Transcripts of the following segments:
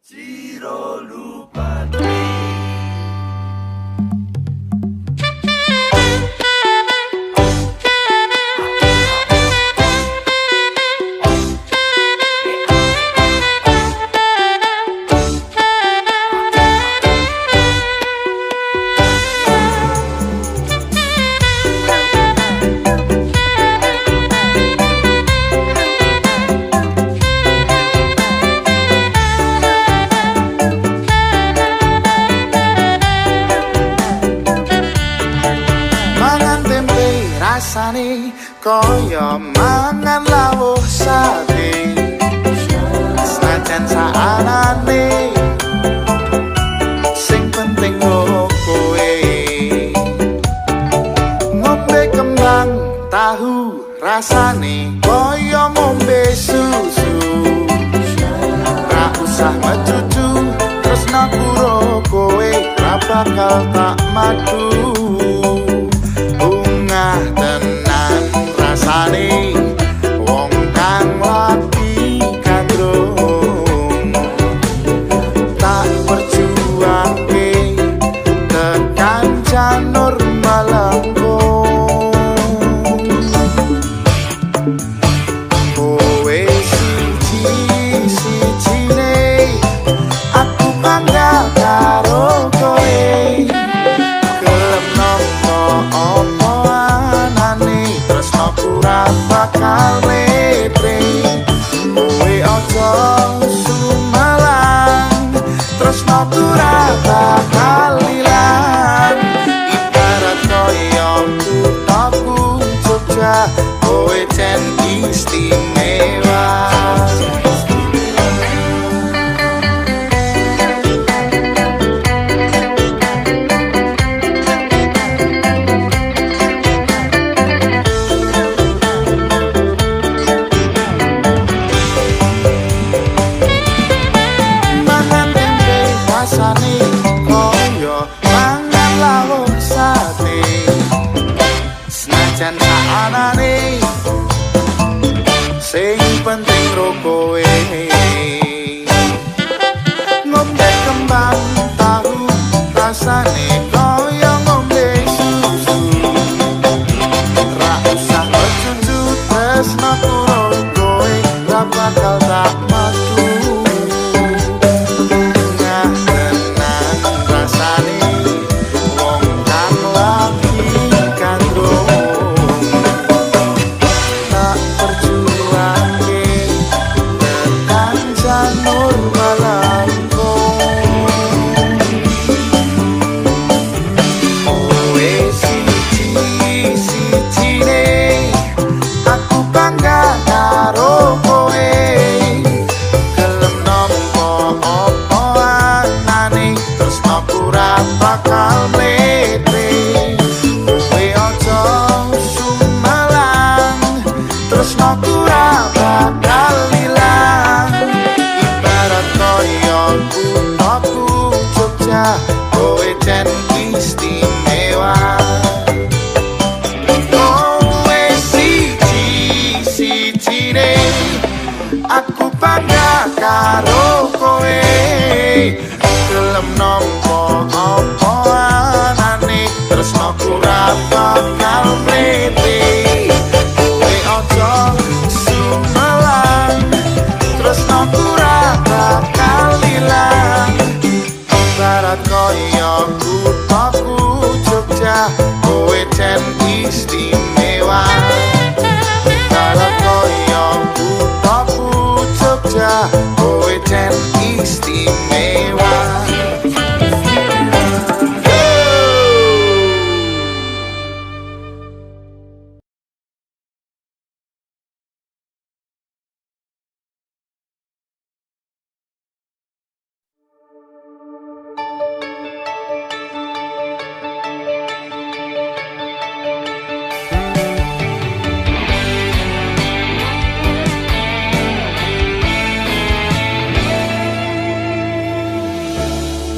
Ciro Lupatri. Rasane kaya mangan lawuh sate, senajan saanane sing penting kowe ngombe kembang tahu, rasane kaya ngombe susu, ra usah mecucu tresna karo kowe, ra bakal tak madu. Tenan rasane wong kang lagi kandrung, tak perjuangke tekan janur malangkung. Kowe siji-sijine aku bangga karo kowe, gelem nopo opo ora bakal letre. Kowe aja sumalang, tresnaku ora bakal ilang. Ibarat koyo kuthaku Jogja, kowe jen istimewa. Rasane kaya mangan lawuh sate, senajan saanane sing penting ro kowe ngombe kembang tahu, rasane kaya ngombe susu, ra usah mecucu tresna karo kowe, ra bakal tak madu. Bakal mletre, kowe aja sumalang, tresnaku ora bakal ilang. Ibarat koyo kuthaku Jogja, kowe jen istimewa. Kowe siji-sijine aku bangga karo kowe, gelem nampa apa anane, tresnaku ora bakal mletre. Kowe aja sumelang, tresnaku ora bakal ilang. Ibarat koyo kuthaku Jogja, kowe jen istimewa. Ibarat koyo kuthaku Jogja, kowe jen istimewa.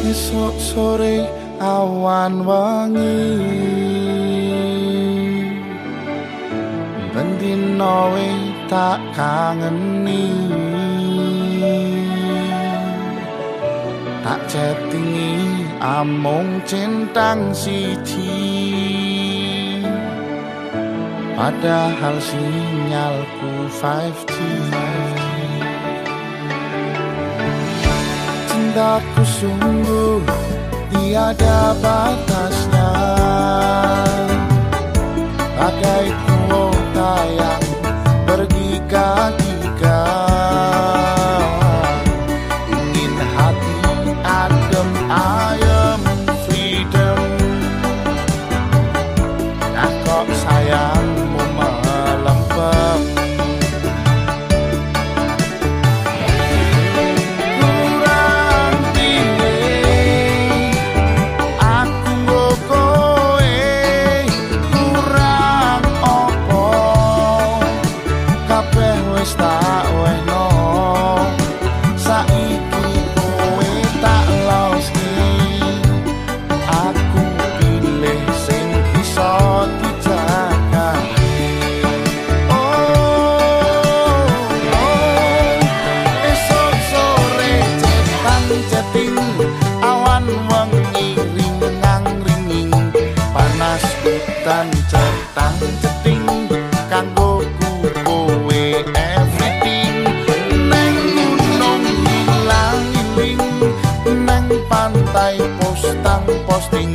Esok sore awan wangi, bendino tak kangeni, tak chattingi amung centang siji, padahal sinyalku 5G. Cintaku sungguh tiada batasnya, bagai kuota yang bergiga-giga. Ingin hati adem ayem freedom, nah kok sayangmu melempem. Kurang pilih aku nggo kowe, kurang opo kabeh wis tak wehno. Saiki kowe tak loski, aku pilih sing bisa dijaga. Esok sore chatting awan wengi ringang-ringing, panas hutan cetang-ceting kanggo kowe everything. Neng gunung hilang-hiling, neng pantai posting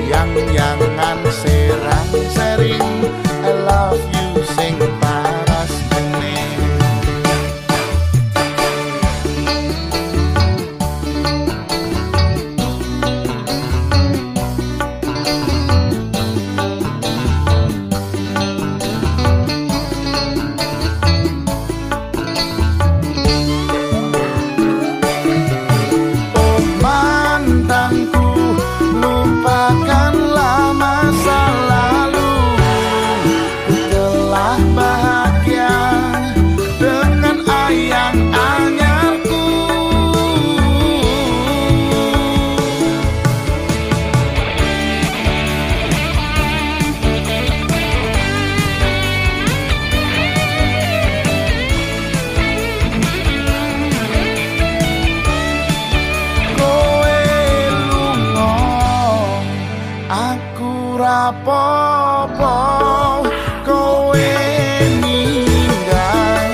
yang-yangan serang-sering. I love you sing paras kening. Oh mantanku, lupakanlah masa lalu. Ku telah bahagia dengan ayang anyarku. Kowe lunga, aku rapopo. Kowe ninggal,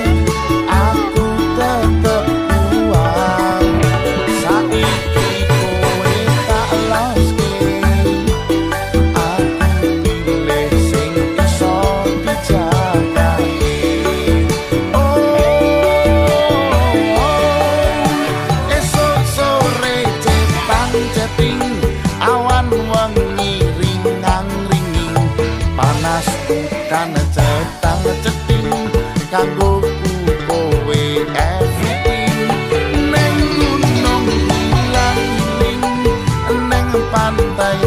aku tetep kuat. Saiki kowe tak loski, aku pilih sing iso dijaga. Esok sore chatting awan wengi ringang-ringing, panas hutan cetang-ceting kanggo kowe everything. Neng gunung hilang-hiling, neng pantai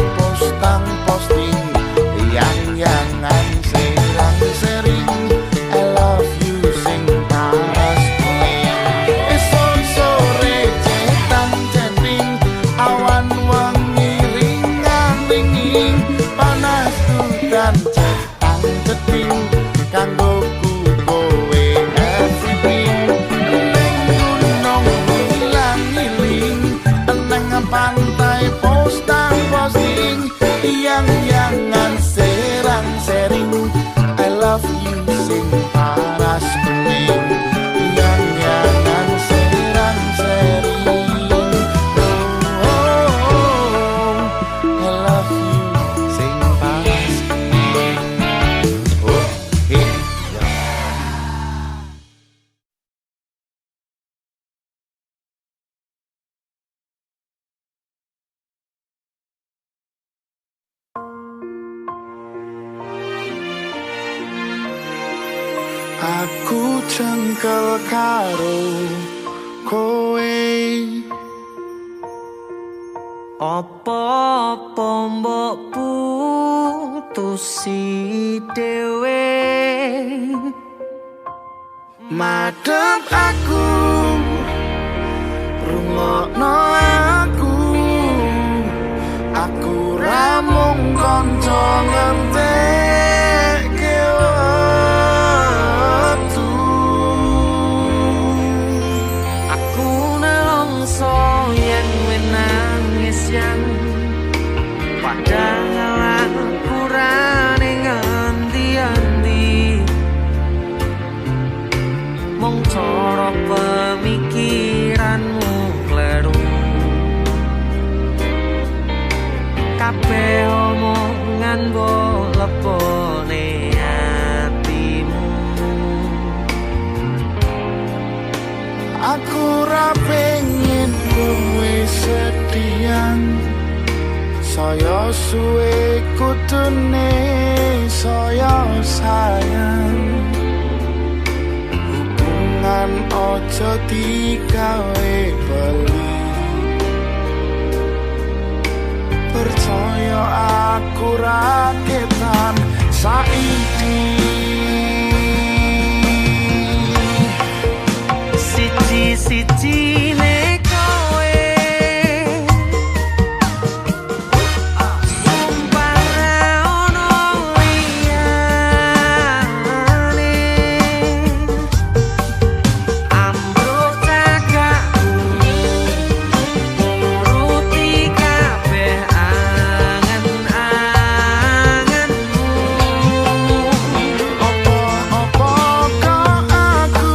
posting yang-yangan serang-sering. I love you sing paras kening. Esok sore chatting awan wengi ringang-ringing, panas hutan cetang-ceting kanggo kowe everything. Neng gunung hilang-hiling, neng pantai posting yang-yangan serang-sering. I love you sing paras kening, yang-yangan serang-sering. I love you sing paras kening. Aku cengkel karo kowe, apa-apa mbok putusi dhewe. madhep aku, rungokno aku ra mung kanca ngentekke wektu. Aku nelongso yen spesial padahal aku rane ngendi-endi mung cara pemikiranmu kleru kabeh omongan mbok lepone atimu aku ra pengen kowe sedihan saya suwe kutune saya sayang hubungan ojo digawe beli percaya aku raketan saiki siji-siji nek kowe sumpah ra ono liyane ambruk cagakku nuruti kabeh angen-angenmu opo kok aku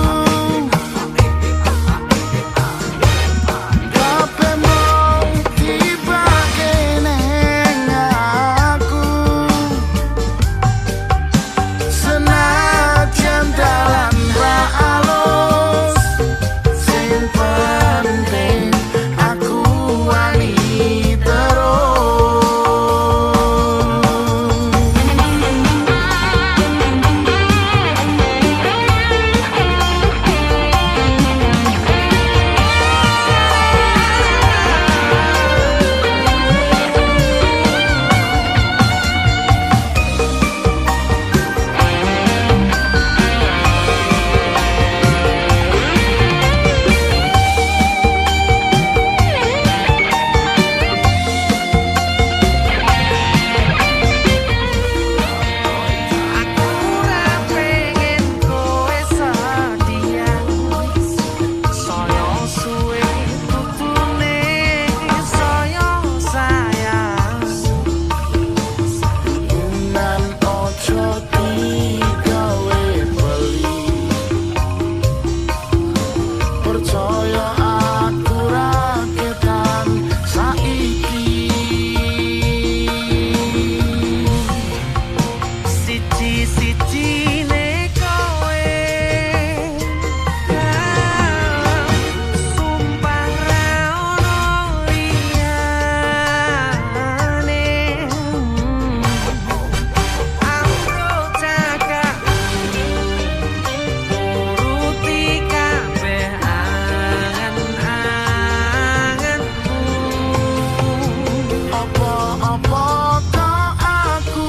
kabeh mau dibake neng aku senajan dalan ra alus sing penting aku wani aku ora pengen kowe sedihan saya suwe kutune saya sayang hubungan ojo digawe beli percaya aku raketan saiki siji-siji nek kowe sumpah ra ono liyane ambruk cagakku nuruti kabeh angen-angenmu Apa-apa kok aku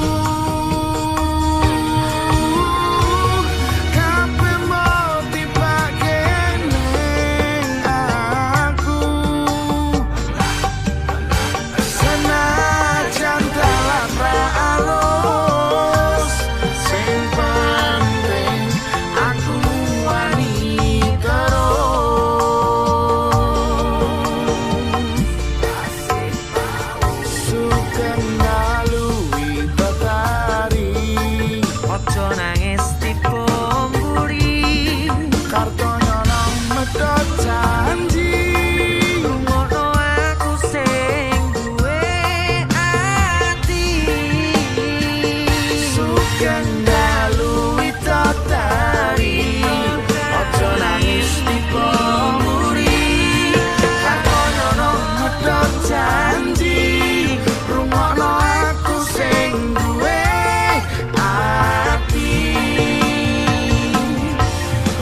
kabeh mau dibagi neng aku senajan dalan ra alus sing penting aku wani Sugeng nalui tatari ojo nangis tipe mburi kartono nang medhot janji ngono aku sing duwe ati sugeng nalui tatari ojo nangis tipe mburi kartono nang medhot janji rungokno aku sing duwe ati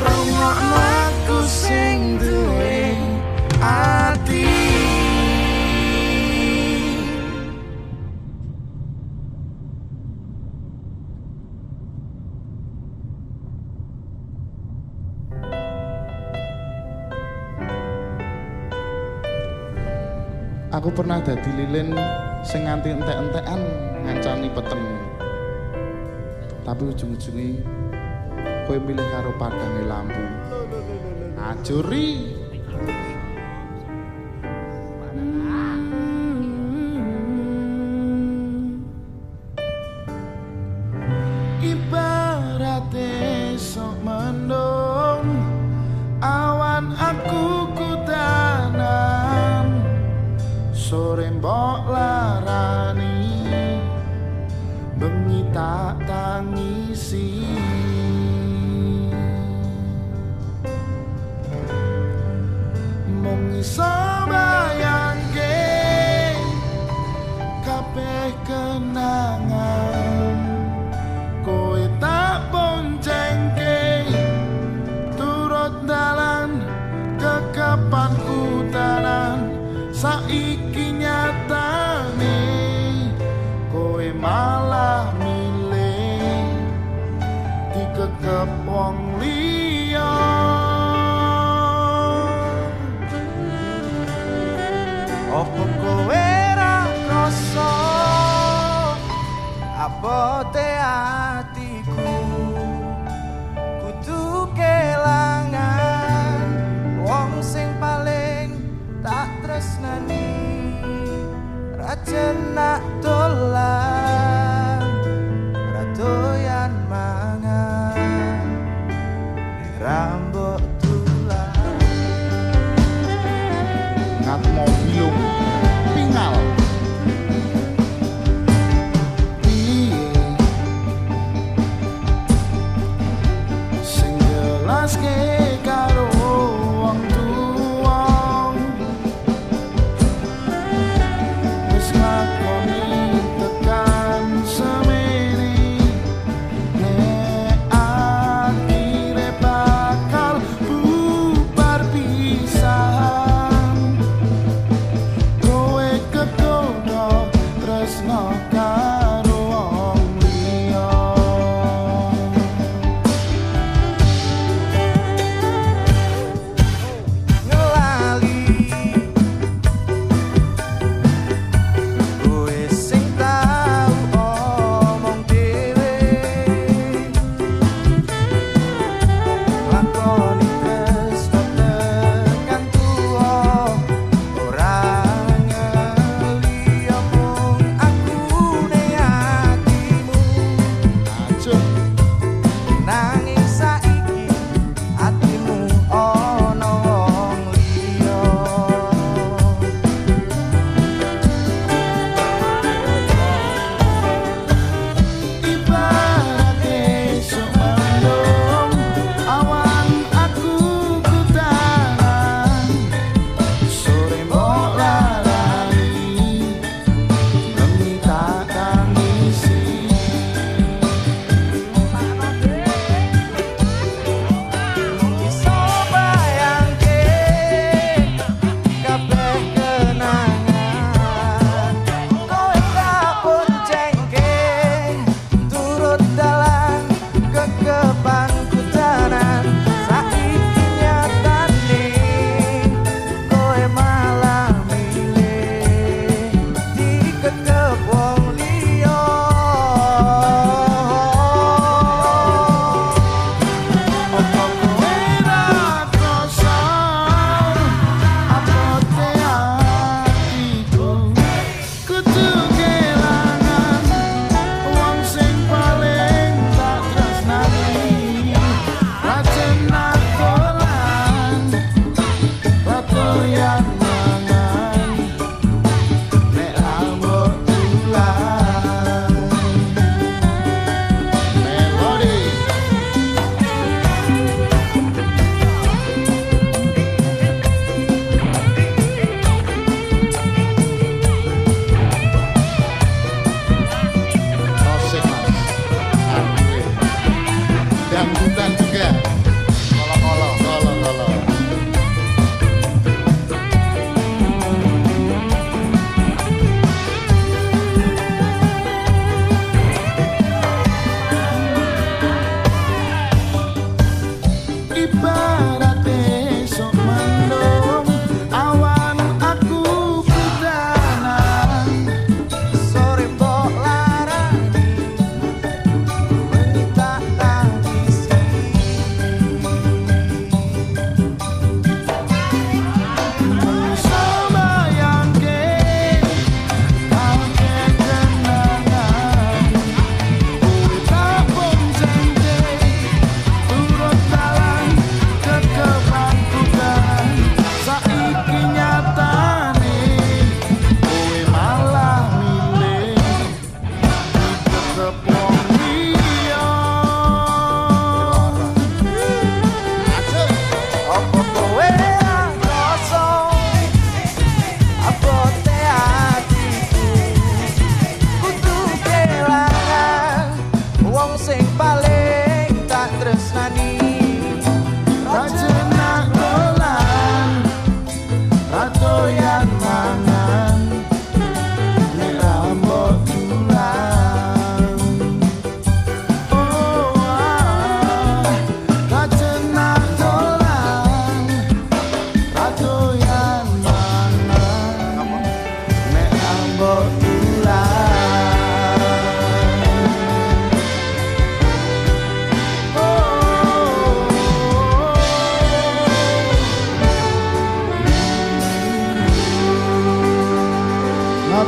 rungokno aku sing duwe ati Aku pernah dadi lilin sing nganti entek-entekan ngancani peteng. Tapi ujung-ujunge kowe milih karo padange lampu. Ajuri. tak tangisi. Mung iso bayangke kabeh kenangan kowe tak boncengke turut dalan kekepanku tanan saiki nyatane kowe malah milih dikekep wong liya. Opo kowe ra krasa abote atiku kudu kelangan wong sing paling tak tresnani raja nak dolan ra doyan mangan rambut tulang Ngat mobil pingal piye sing jelaske karo wong tuwa wis ngakoni tekan semene nek akhire bakal bubar pisahan kowe kekono tresno karo wong liya. ngelali kowe sing tau omong dhewe lakoni tresno tekan tuwa ora ngeli omong akune atimu Aduh, nanging saiki atimu ana wong liya. ibarate esuk malem awan aku kutaran sore mbok lalani bengi tak tangisi. Iso bayangke kabeh kenangan kowe tak boncengke turut dalan kekepan kutanan saiki nyatane kowe malah milih dikekep wong liya. Apa kowe ra krasa abote atiku kudu kelangan wong sing paling tak tresnani racun dolan ratoyan mangan nek rambut tulang melodi. Tosik mas, aduh, dangdutan juga, kolo-kolo.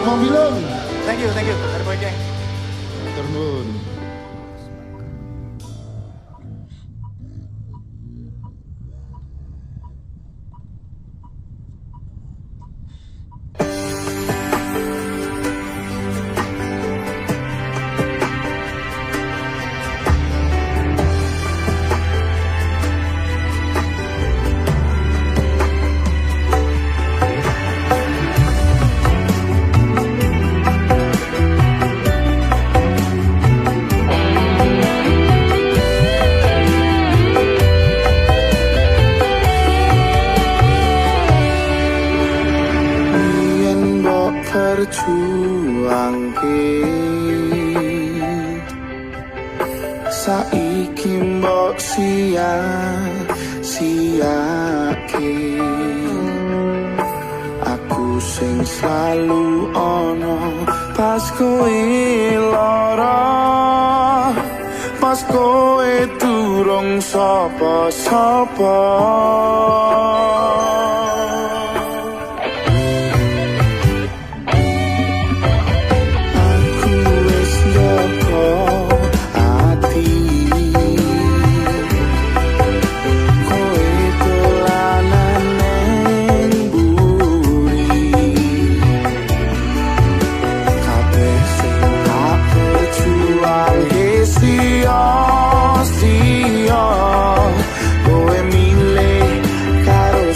Mobilung. Thank you dari Boy Gang. Turun. Perjuangke saiki mbok sia-siake aku sing selalu ono pas kowe lara pas kowe durung sapa-sapa. Kowe milih karo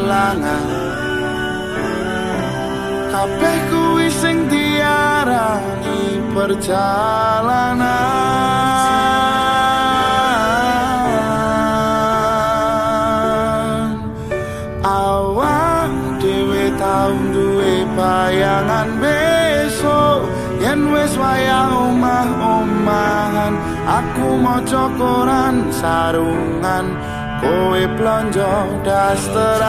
kelangan kabeh kuwi sing diarani perjalanan. Awak dhewe tau duwe bayangan besok yen wis wayah omah-omahan. Aku maca koran sarungan, kowe blonjo dasteran.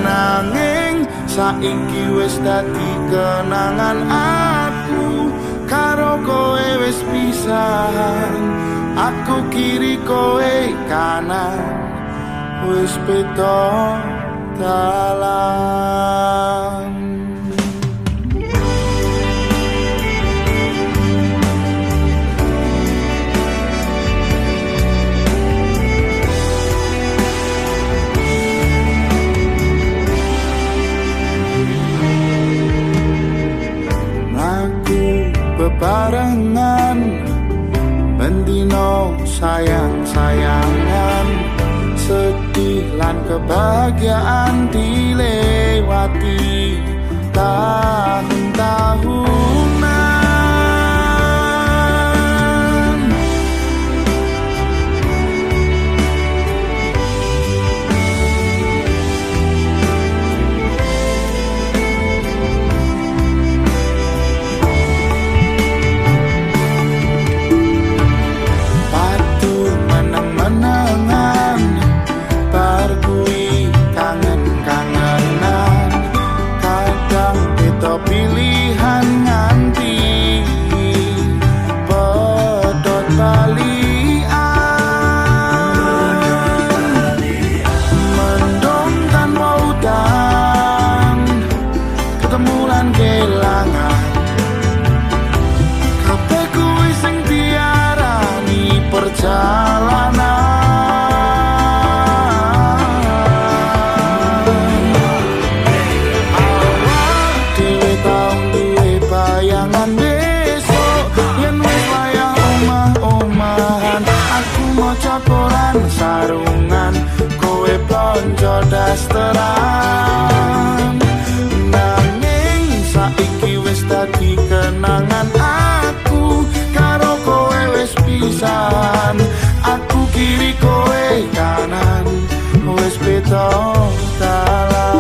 Nanging saiki wis dadi kenangan, aku karo kowe wis pisahan. Aku kiri kowe kanan, wis beda dalan. Bebarengan bendino sayang-sayangan, sedih lan kebahagiaan dilewati tahun-tahunan. Menangan barkui kangen-kangenan, kadang beda pilihan nganti pedot balian. Mendung tanpa udan, ketemu lan kelangan, kabeh kuwi sing diarani perjalanan. Koran sarungan, kowe blonjo dasteran. Nanging saiki wis dadi kenangan, aku karo kowe wis pisahan. Aku kiri kowe kanan, wis beda dalan.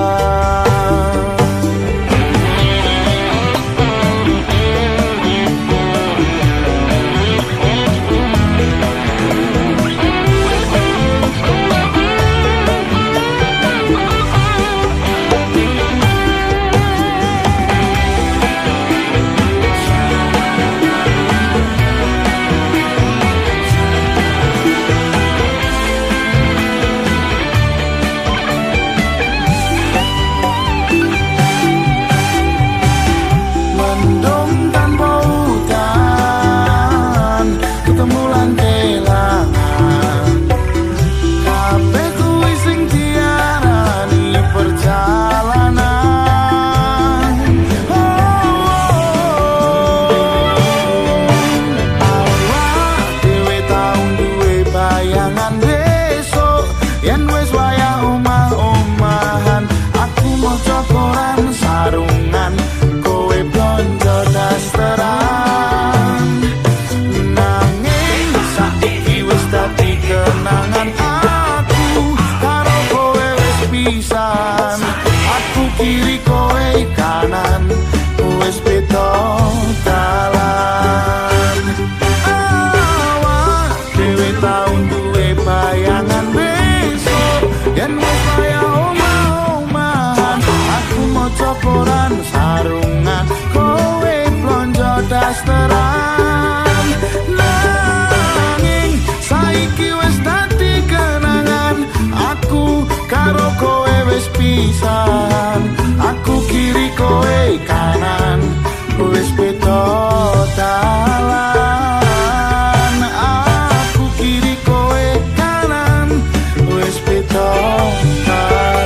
Kiri kowe kanan, wis beda dalan. Awak dhewe tau duwe bayangan besok yen wis kaya omah-omahan. Aku maca koran sarungan, kowe blonjo dasteran. Nanging saiki wis dadi kenangan, aku karo kowe wis pisahan. Aku kiri kowe kanan, wis beda dalan. Aku kiri kowe kanan, wis beda dalan.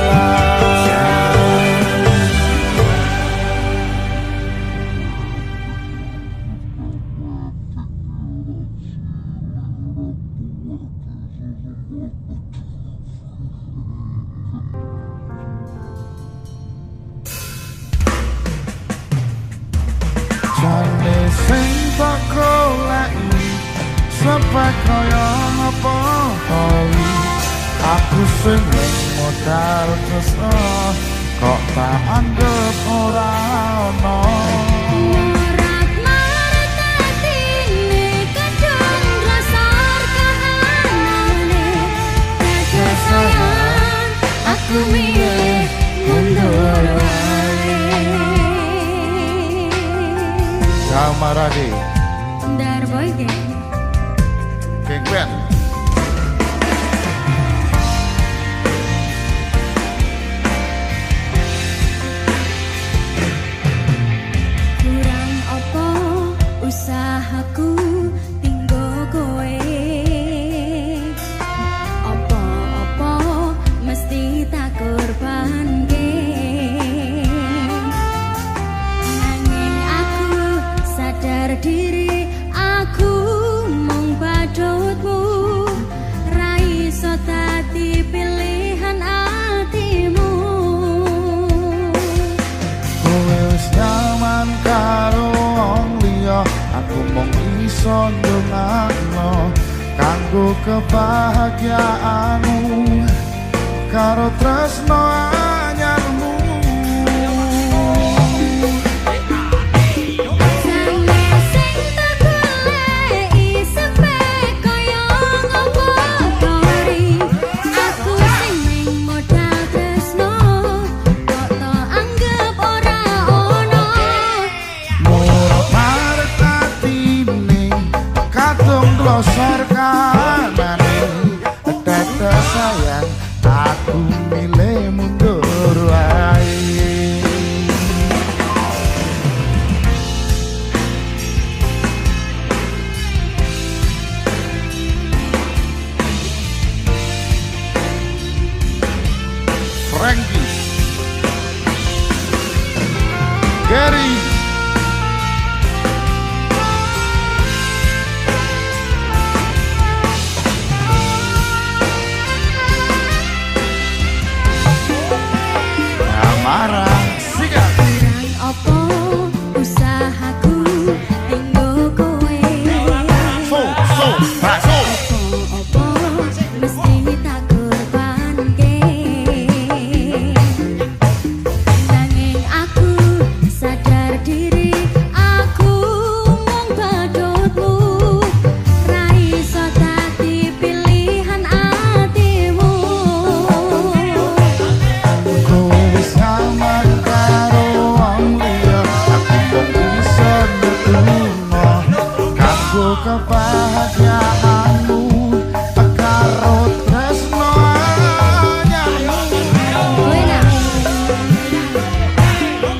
tak goleki sepek kaya apa toli aku sing modal tresno kok tak anggap ora ono aku milih mundur wae. Kamaradi Darboy geng. Geng Ben Kurang apa usahaku tinggo kowe apa-apa mesti tak korbanke nanging aku sadar diri aku mung badutmu ra iso dadi pilihan atimu kowe wis nyaman karo wong liya aku mung iso ndongakno kanggo kebahagiaanmu karo tresno anyarmu Jane sing tak goleki sepek kaya ngopo tori aku sing ning modal tresno kok to anggap ora ono murah marek atine kadung glosor kanane tete sayang aku milih mundur wae Frankie Gary Amara Sikat kurang apa usahaku tinggo kowe So apa mesti tak korbanke nanging aku sadar diri aku mung badutmu ra iso dadi pilihan atimu kowe wis nyaman karo wong liya aku mung iso ndedungo kanggo kebahagiaanmu karo tresno anyarmu kowe nak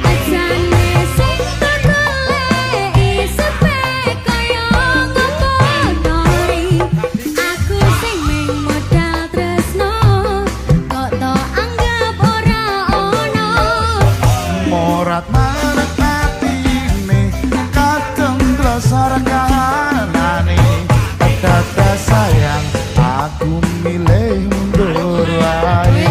ajane sing tak goleki sepek kaya ngopo tori aku sing ming modal tresno kok to anggap ora ono morat marek atine kadung glosor kanane tete sayang aku milih mundur wae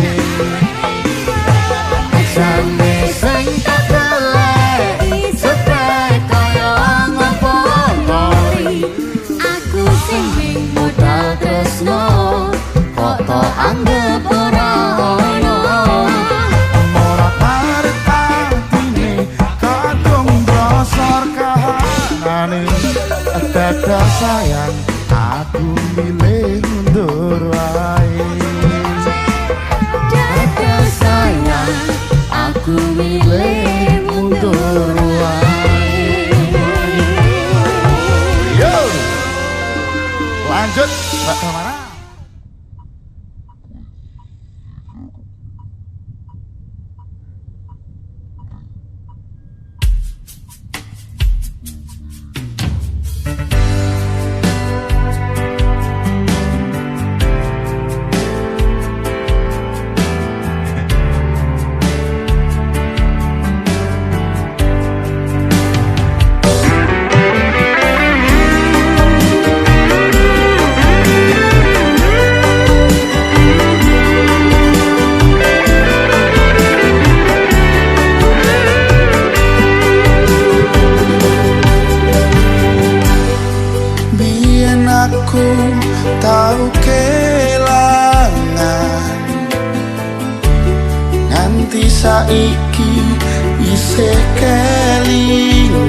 jane sing tak goleki sepek kaya ngopo tori aku sing ming modal tresno kok to anggap ora ono morat marek atine kadung glosor kanane tete sayang aku milih mundur wae Dada sayang aku milih mundur wae Yo, lanjut Mbak Tamara. nganti saiki isih kelingan.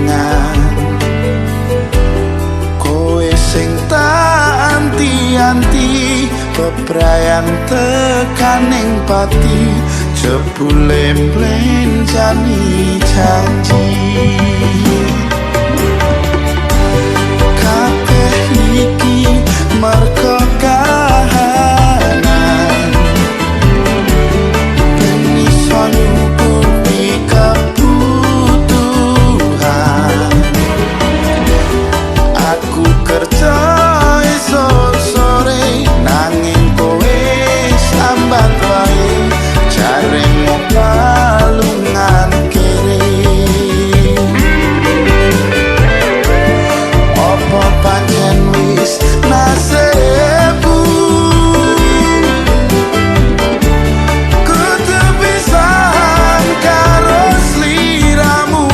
Kowe sing tak anti-anti bebrayan tekaning pati, jebule mlenjani janji. Kabeh iki merga kahanan, ben iso nyukupi kebutuhan. Aku kerja esok sore nanging kowe sambat wae, jaremu palungan kere. Apa pancen wis nasibku kudu pisahan karo sliramu.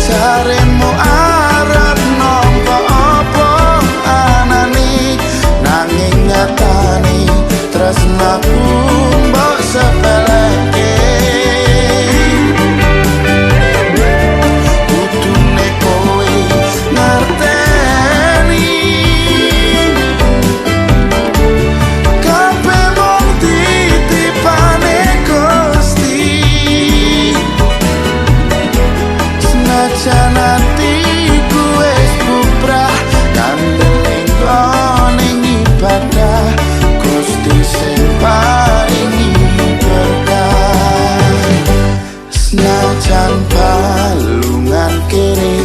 Jaremu arep nampa apa anane, nanging nyatane tresnaku mbok sepeleke. Kudune kowe ngerteni kabeh mung titipane Gusti. Senajan atiku wis bubrah kandeling ning ibadah, Gusti sing paringi berkah. Senajan balungan kiri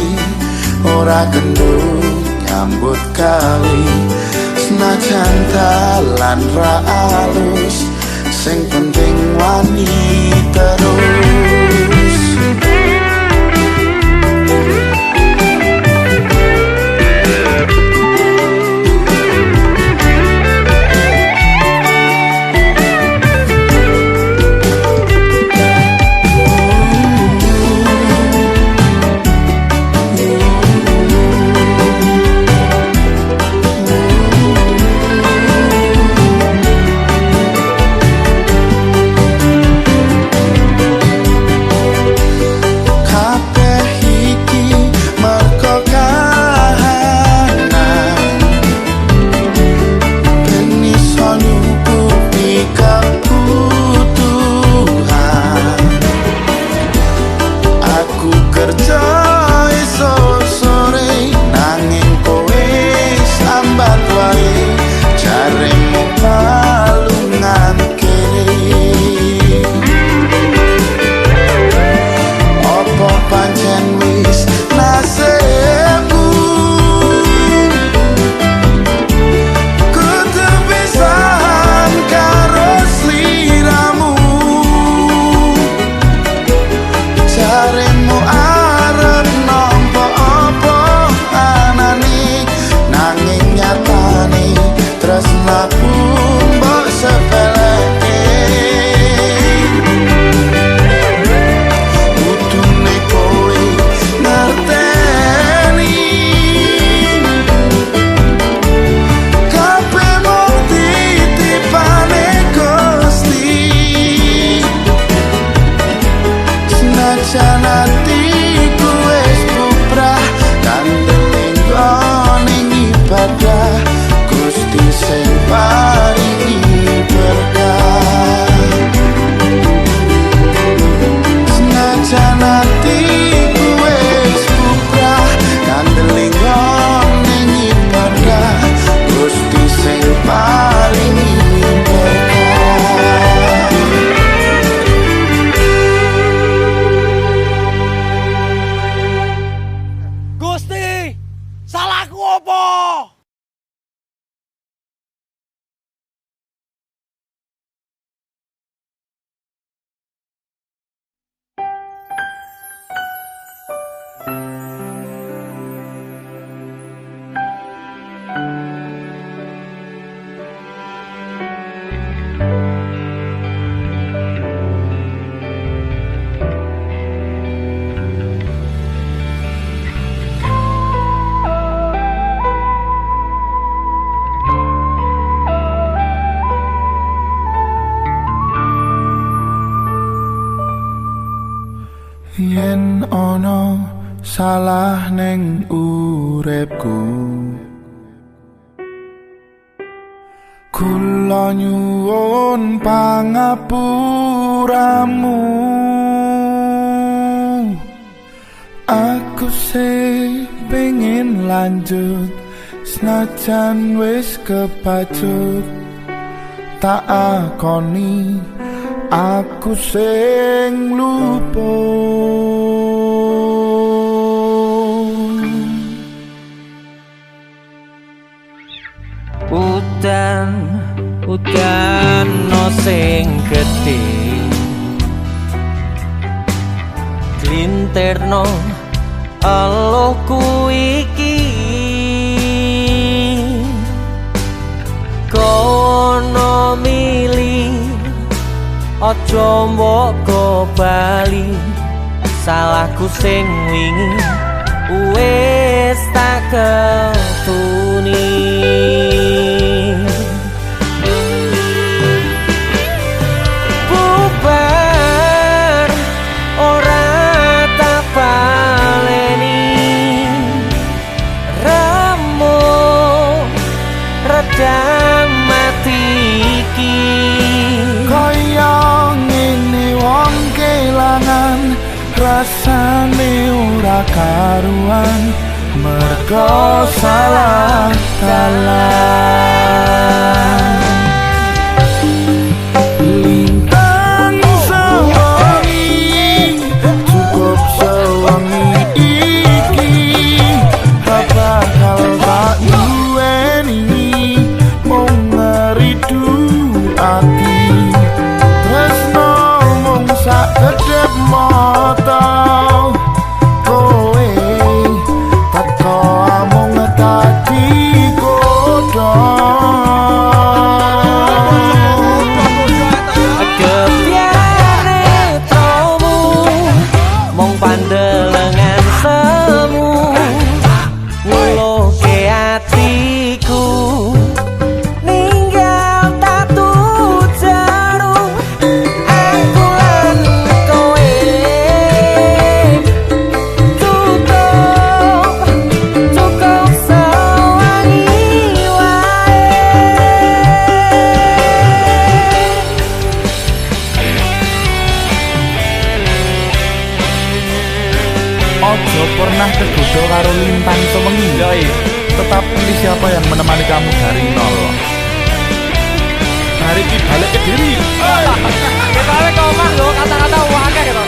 ora gendut nyambut gawe, senajan dalan ra alus sing penting wani terus. salah ning uripku. Kula nyuwun pangapuramu. Aku sing pengen lanjut senajan wis kepacut. Tak akoni aku sing lupa. Udan no sing gedhe glinterno eluku iki kono mili aja mbok go bali salahku sing wingi wis tak ketuni. Bubar ora tak baleni remuk redang mati iki kaya ngene wong kelangan rasane ora karuan mergo salah dalan. Lintang sewangi cukup sewangi iki bakal tak duweni mung ngeridu ati tresno mung sak kedep mata. Ojo pernah tergoda karo lintang sewengi. Tetap pilih siapa yang menemani kamu dari nol. Hari ini balik ke diri. Balik ke omah lho, kata-kata wakeh gitu.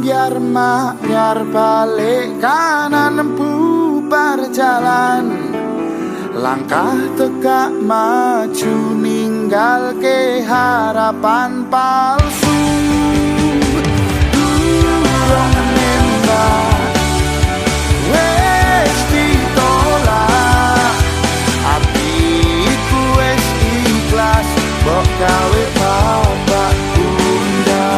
biar balik kanan bubar jalan. Langkah tegak maju ninggal ke harapan palsu. Durung nembak wes ditolak, hatiku wes ikhlas mbok gawe bapak bunda.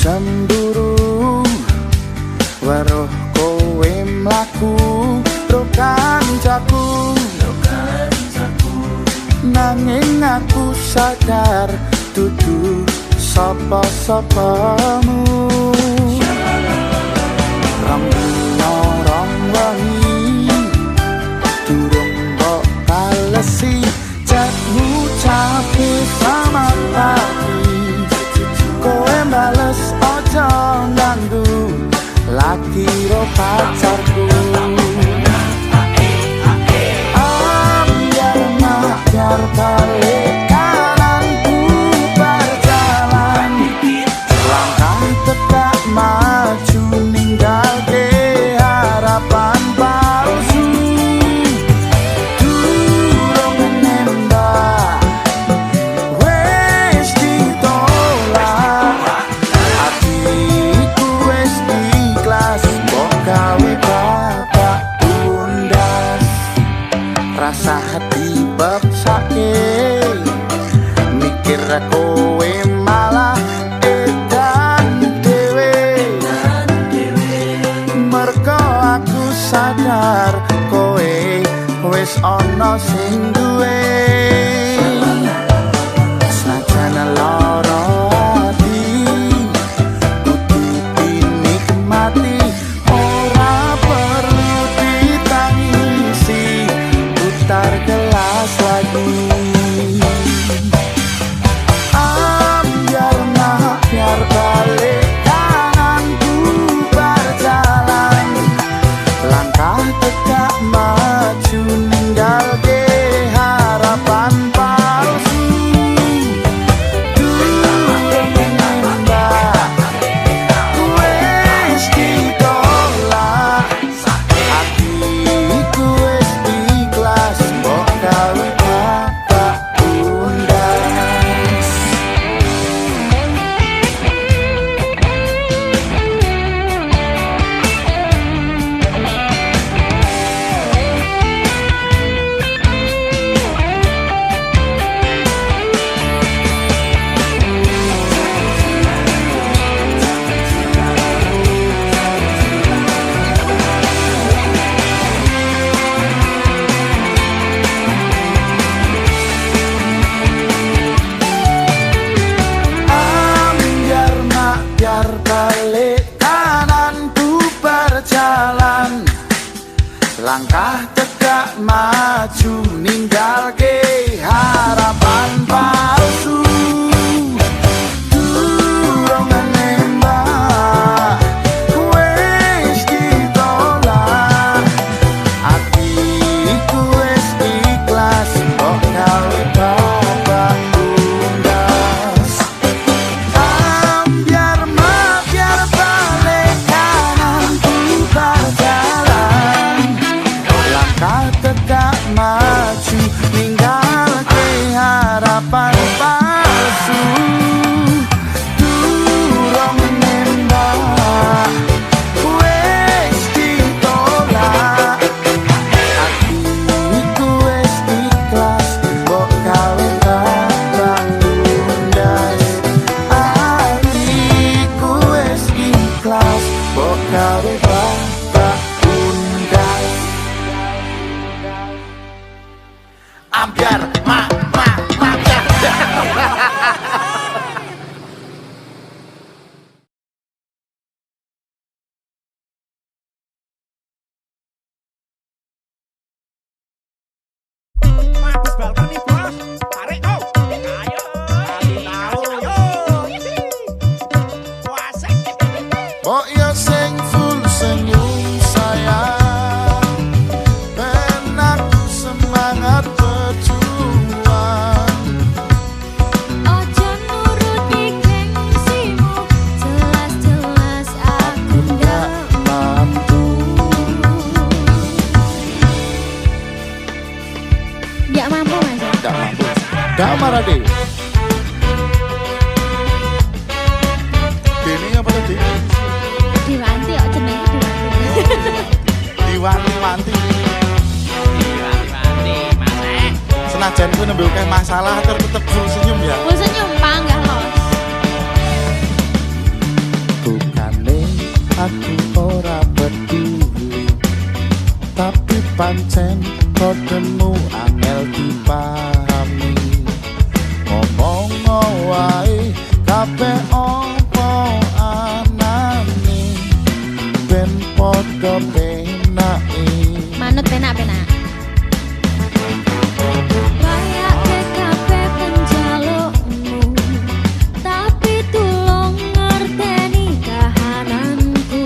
Cemburu weruh kowe mlaku ro kancaku, nanging aku sadar dudu sapa-sapamu. Rong dina rong wengi durung kok balesi chatmu cape sama pagi. Kowe bales ojo nganggu lagi ro pacarku. Biar balik kanan bubar jalan. Langkah tegak maju ninggal ke harapan palsu. Durung nembak wes ditolak, hatiku wes ikhlas mbok gawe bapak bundas. Rasa hati bab sakit mikir kowe malah edan dewe. Mergo aku sadar kowe wis ana sing duwe. Sajana lara ati kudu dinikmati, ora perlu ditangisi, putar gelas lagi. Biar balik kanan bubar jalan. Langkah tegak maju ninggal ke harapan palsu. Durung nembak wes ditolak, hatiku wes ikhlas mbok gawe bapak bundas. Biar balik kanan bubar jalan. Langkah tegak maju ninggal ke harapan palsu. Durung nembak wes ditolak, hatiku wes ikhlas mbok gawe bapak bundas. Biar balik kanan bubar jalan. Langkah tegak maju ninggal ke harapan palsu. Durung nembak wes ditolak, hatiku wes ikhlas mbok gawe bapak bundas. Hatiku wes ikhlas mbok gawe bapak bundas. Ambiar oh ya sing full senyum sayang, ben aku Dek? Dene apa tadi? Diwanti kok jenenge Diwanti. Diwanti-wanti. Diwanti-wanti, Mas. Senajan kuwi nembe akeh masalah tetep full senyum ya. Full senyum panggah los. Bukane aku ora peduli, tapi pancen kodemu angel dipahami. Ngomong wae kabeh apa anane ben padha penake. Manut penak-penak. Kayake kabeh penjalukmu, tapi tulung ngerteni kahananku.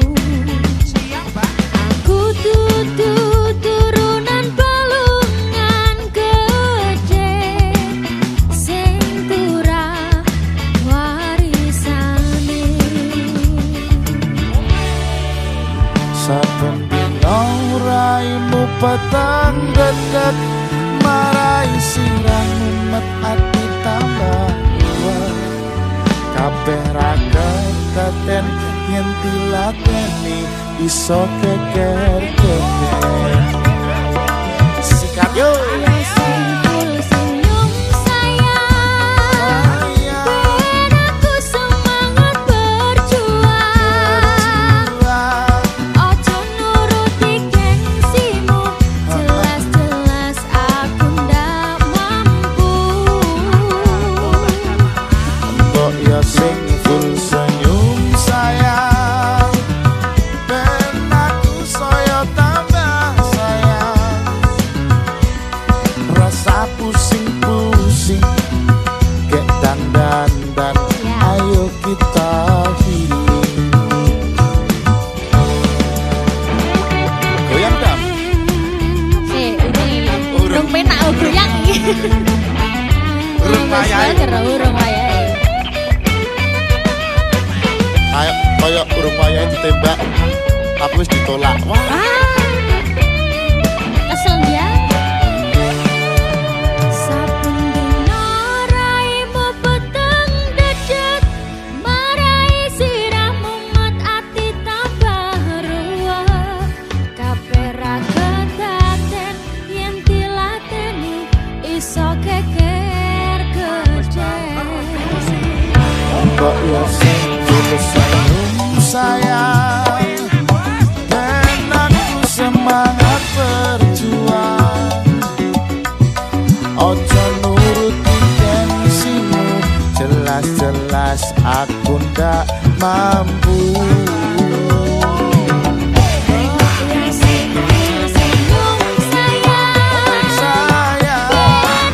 Aku dudu turunan balungan gede, sing turah warisane. Saben dina raimu petang dedet, marai sirahmu met ati tambah kuat. Kabeh ra ketaten yen dilateni iso keker-keker. Sikat yo. Ayo sing full senyum sayang, biar aku semangat berjuang. Ojo nuruti gengsimu, jelas-jelas aku ndak mampu. Mbok ya sing full senyum sayang, ben aku saya tambah sayang. Rasa pusing-pusing gek dandan, ayo kita healing. Goyang dam. Urung penak goyang iki. Urung wayahe. Urung wayahe. Ayo koyo urung wayahe ditembak tapi wis ditolak. Wah, Kesel dia. Saben dina raimu peteng dedet, marai sirahmu mat ati tambah ruwet. Kabeh ra ketaten yen dilateni iso keker kejer. mbok ya sing full senyum sayang, ben aku semangat berjuang. Ojo nuruti gengsimu, jelas-jelas aku ndak mampu. Senyum sayang, Sayang,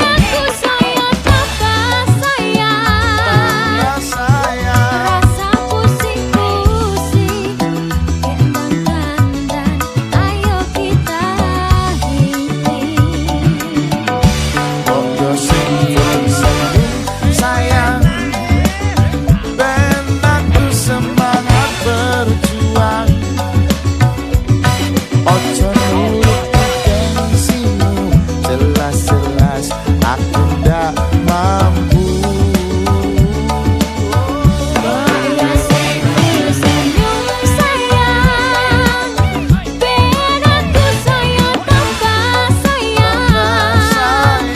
aku sayang tambah sayang. ya sayang. Rasa pusing-pusing, dandan, ayo kita healing. Ojo sing full senyum sayang, ben aku semangat berjuang. Ojo nuruti gengsimu, jelas-jelas aku ndak mampu. Senyum sayang, biar aku sayang tambah sayang. Sayang,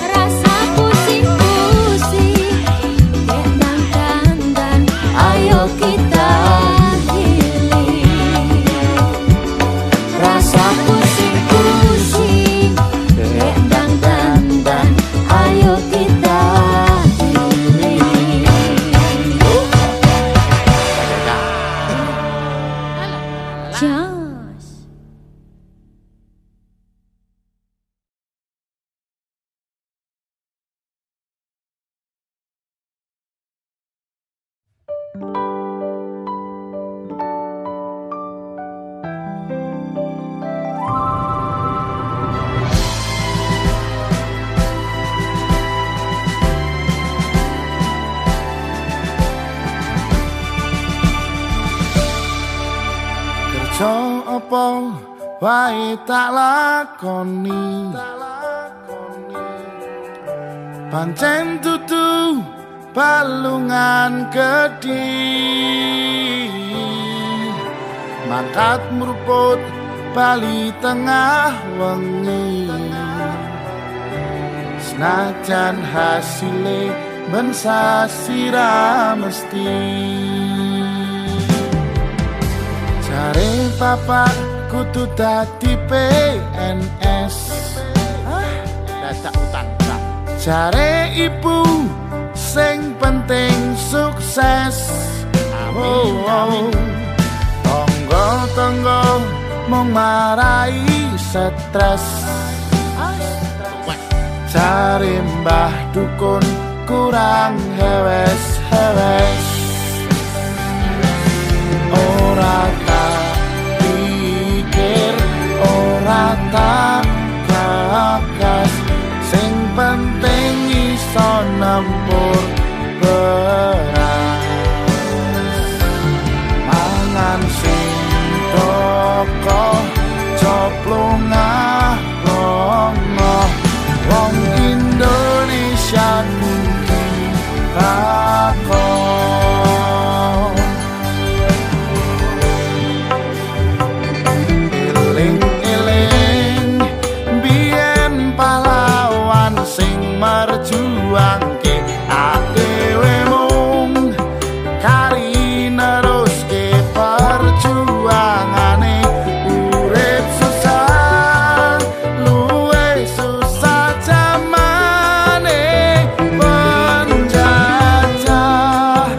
Rasa pusing-pusing, dandan, ayo kita healing. Rasa pusing-pusing, dandan, ayo kita healing. Jos. kerja apa wae tak lakoni, pancen tutu balungan gedhi mangkat mruput bali tengah wengi senajan hasile mensasira mesti jare bapak kudu dadi PNS dadak utang jare ibu sing penting sukses amin tonggo-tonggo mung marai stres jare mbah dukun kurang hewes ora tak pikir ora tak gagas sing penting iso nempur beras mangan sing toko coplongah longo wong Indonesia kudu takon eling-eling biyen pahlawan sing merjuangke adewe mung kari neruske perjuangane urip susah luwe susah jamane penjajah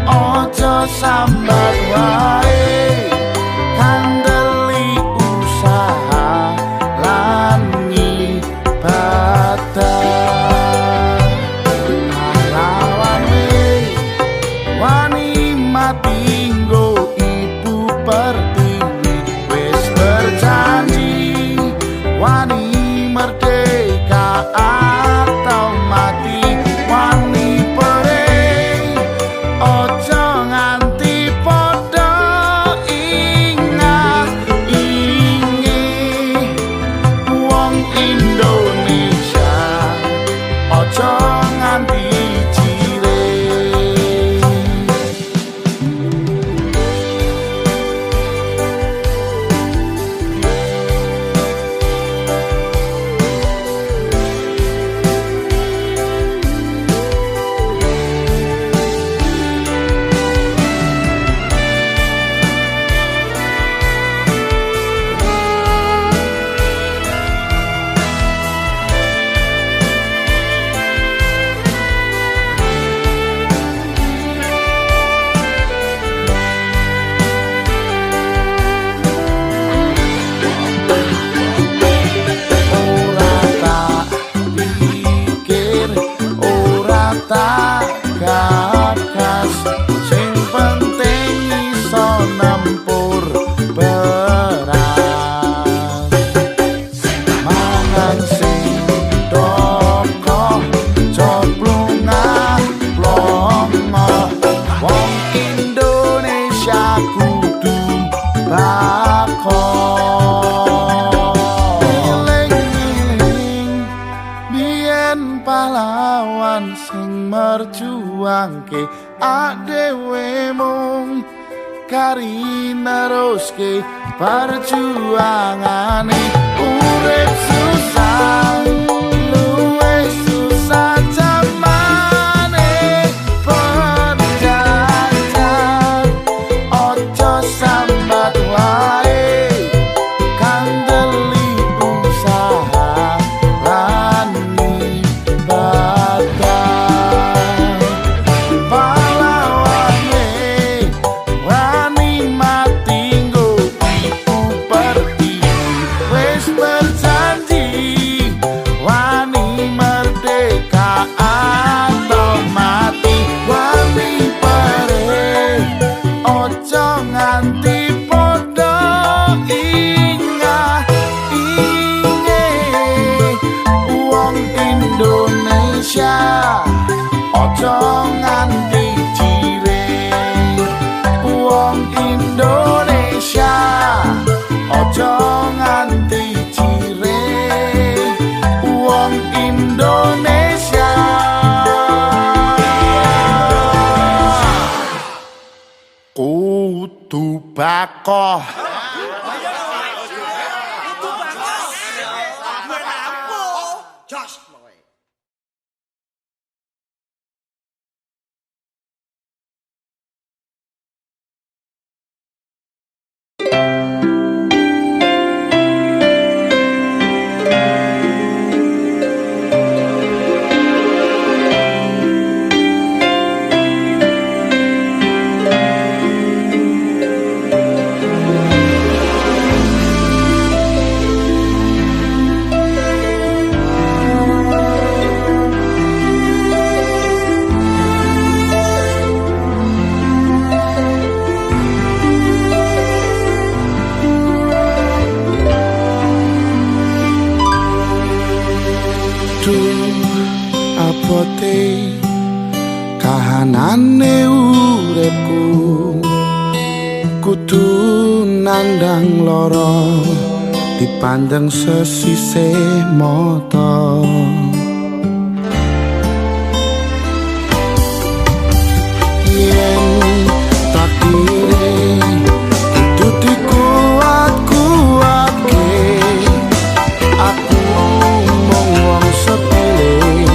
ojo sambat wae kandeli usaha lan ibadah wani mati nggo ibu pertiwi wis berjanji wani merdeka atau mati wani pereng ojo nganti podo ingah ingi wong Indonesia ojo nganti tak gagas sing penting iso nempur beras mangan sing toko coplongah longo wong Indonesia kudu takon eling-eling biyen pahlawan sing merjuangke adewe mung kari neruske perjuangane urip susah luwe susah jamane penjajah ojo sambat wae kandeli usaha lan ibadah pahlawane wani mati nggo ibu pertiwi wis berjanji wani merdeka atau mati wani pereng ojo nganti podo ingah inge wong Indonesia ojo nganti jireh wong Indonesia ojo nganti jireh wong Indonesia Putu Bakoh. Abote kahanane uripku kudu nandang lara dipandang sesise mata yen takdire kudu dikuat-kuatke aku mung wong sepele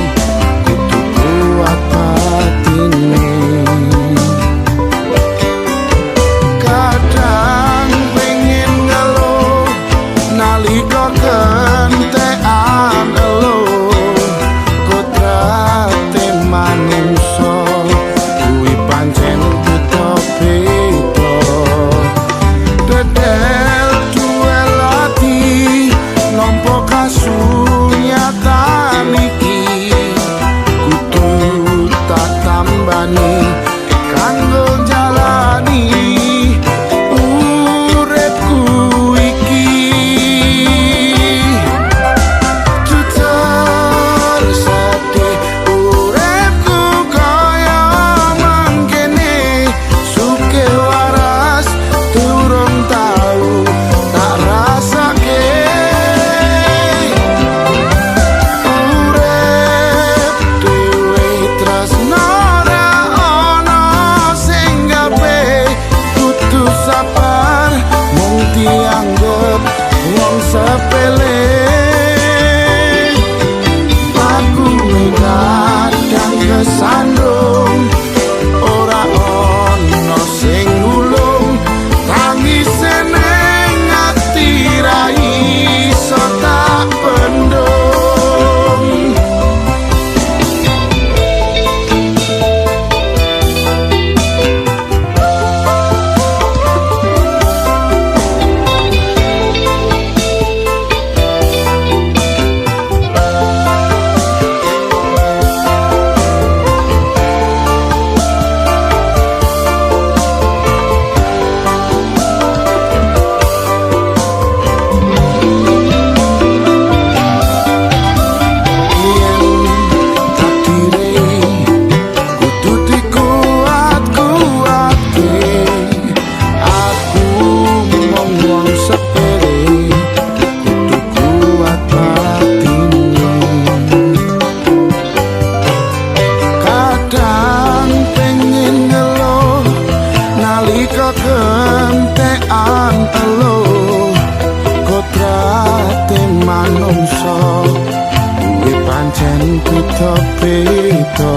beda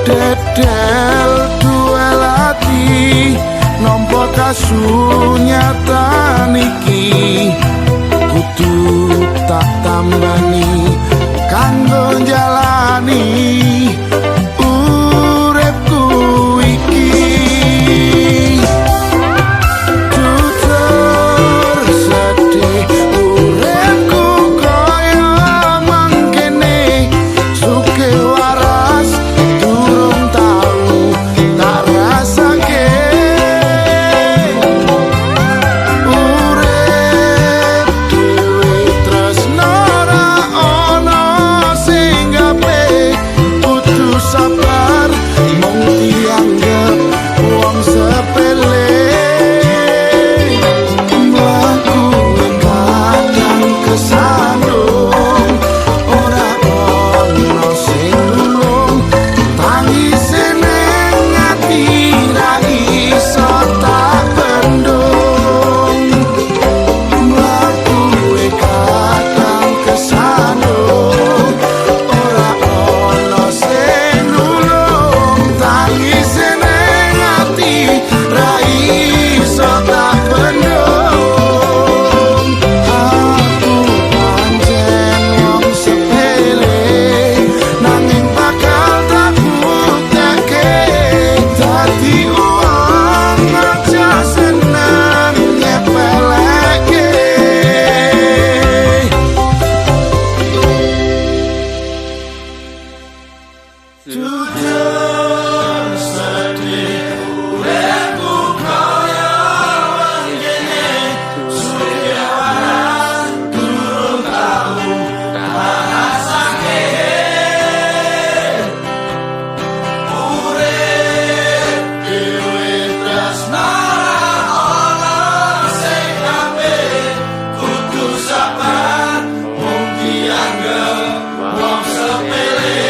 dedel duel ati nampa kasunyatan iki kudu tak tambani kanggo jalani uripku iki. iso tak bendung. Aku pancen wong sepele, nanging bakal tak bukteke. Dadi uang aja seneng nyepeleke. Jujur sedih uripku kaya wengene, sugewan durung tau rasake. Urip dhewe tresna ana sing apik, kudu sabar mung dianggep wong sepele.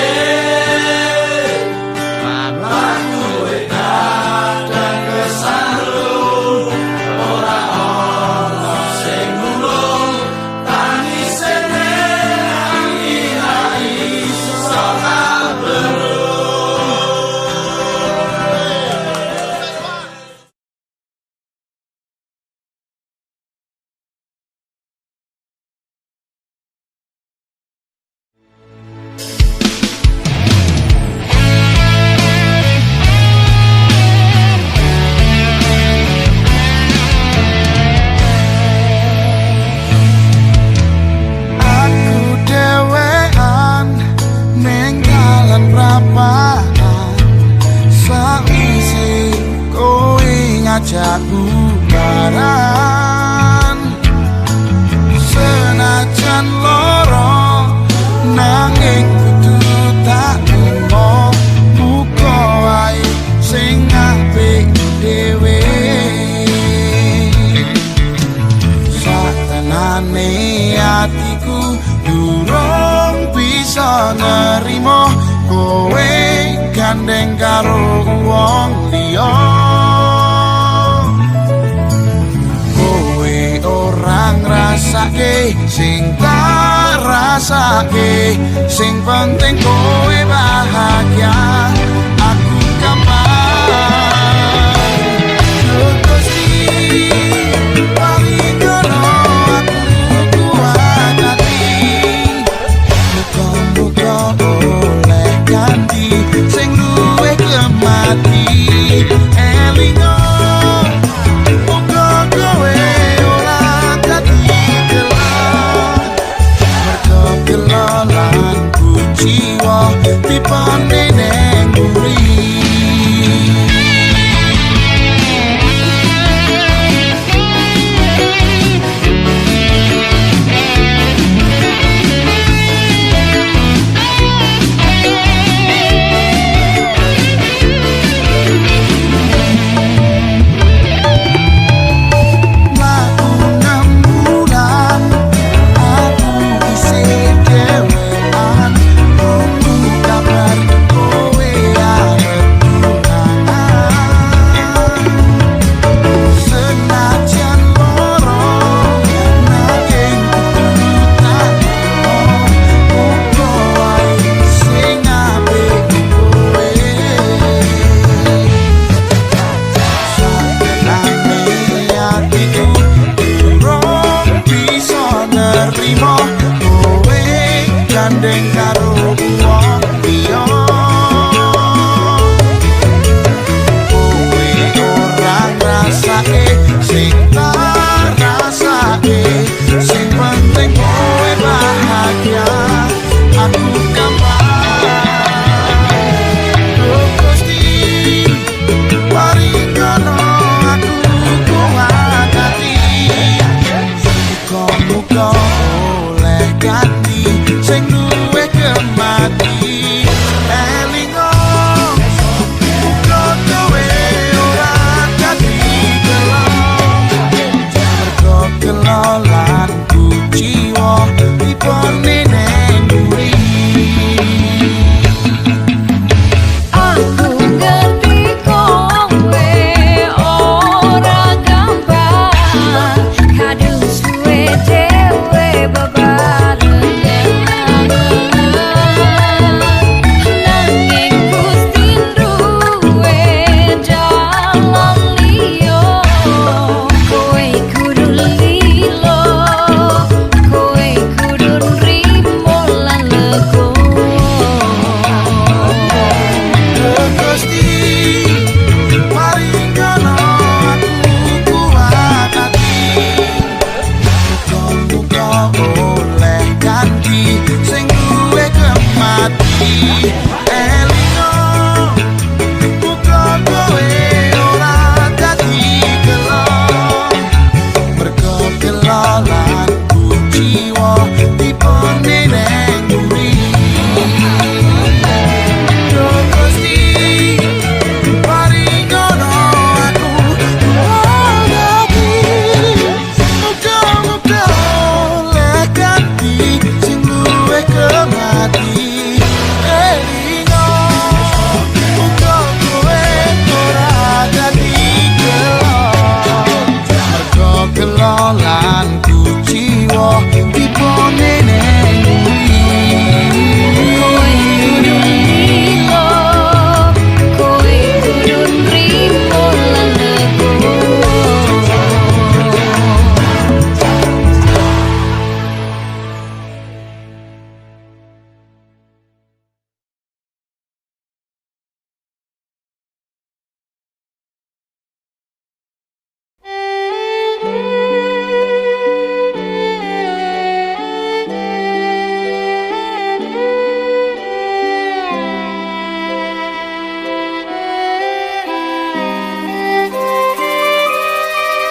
Ngajak bubaran, senajan loro nanging kudu tak nimo. Muga wae sing apik dhewe. Satenane atiku durung bisa nerimo kowe gandeng karo wong liya. Ngrasake sing tak rasake, sing penting kowe bahagia, aku gampang. Gusti paringono aku kuat hati, muga-muga oleh ganti sing luwih kemati. Elingo muga kowe kelolan jiwa tipane neng buri. Gandeng karo wong liya, kowe ora ngrasake sing tak rasake, sing penting kowe bahagia, aku gampang. Gusti paringono aku kuat hati, muga-muga oleh ganti sing luwih kemati. Elingo muga kowe ora dadi kelak.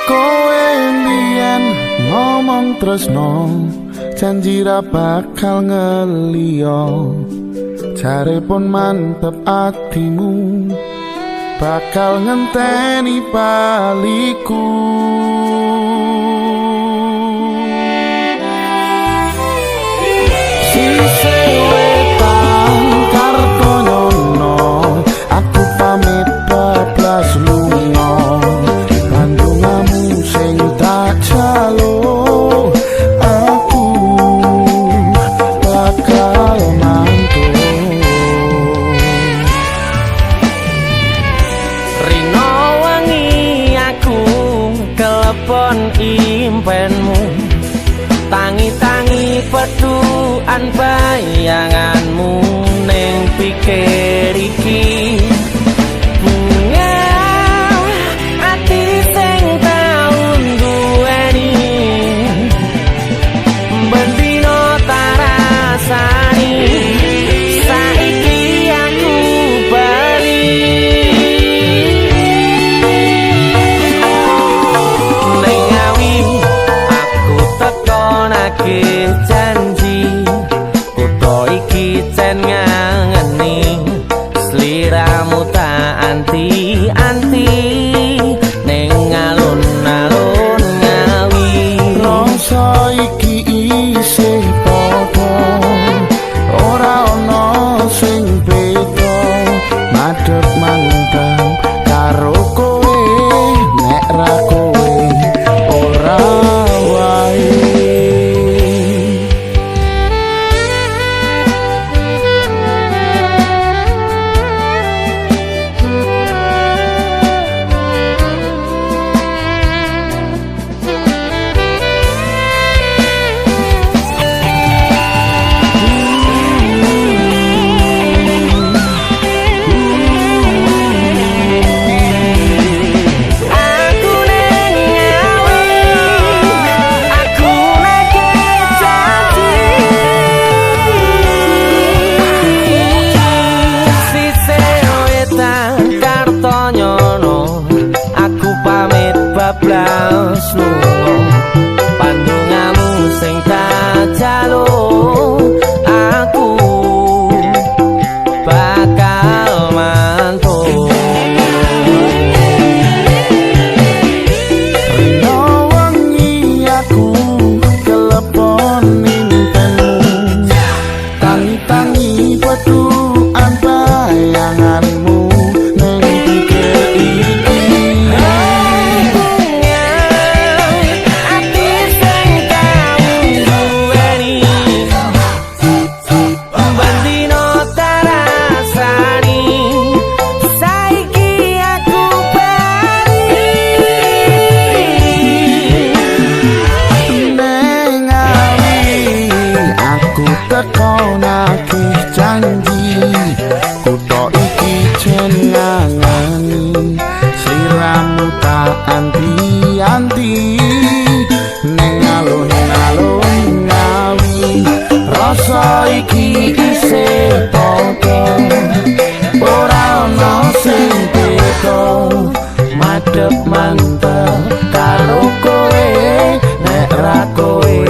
Kowe mbiyen ngomong tresno janji ra bakal ngeliyo jare pun mantep atimu bakal ngenteni baliku sise wetan Kartoyono aku pamit bablas lunga kandungamu sing tak jalo aku bakal mantu Rino wangi aku kelepon impenmu tangi-tangi peduan bayanganmu ning pikir iki bunga ati sing taun duweni bendino tarasani saiki aku bali ning ngawi aku tekon akeh janji kutho iki cen ngangeni sliramu tak anti-anti ning alun-alun ngawi rasa iki isih padha ora ana sing beda madhep mantap karo kowe nek ra kowe ora wae aku ning ngawi aku neke janji sise wetan Kartoyono aku pamit bablas lunga pandungamu sing tak jaluk aku bakal mantuk Rino wengi aku kelepon impenmu tangi-tangi peduan bayanganmu ning pikir iki ati sing taun duweni bendino tarasani saiki aku bali ning ngawi aku tekon akeh janji kutho iki jenengani sliramu tak anti-anti ning alun-alun ngawi rasa iki isih padha ora ana sing beda madhep mantep karo kowe nek ra kowe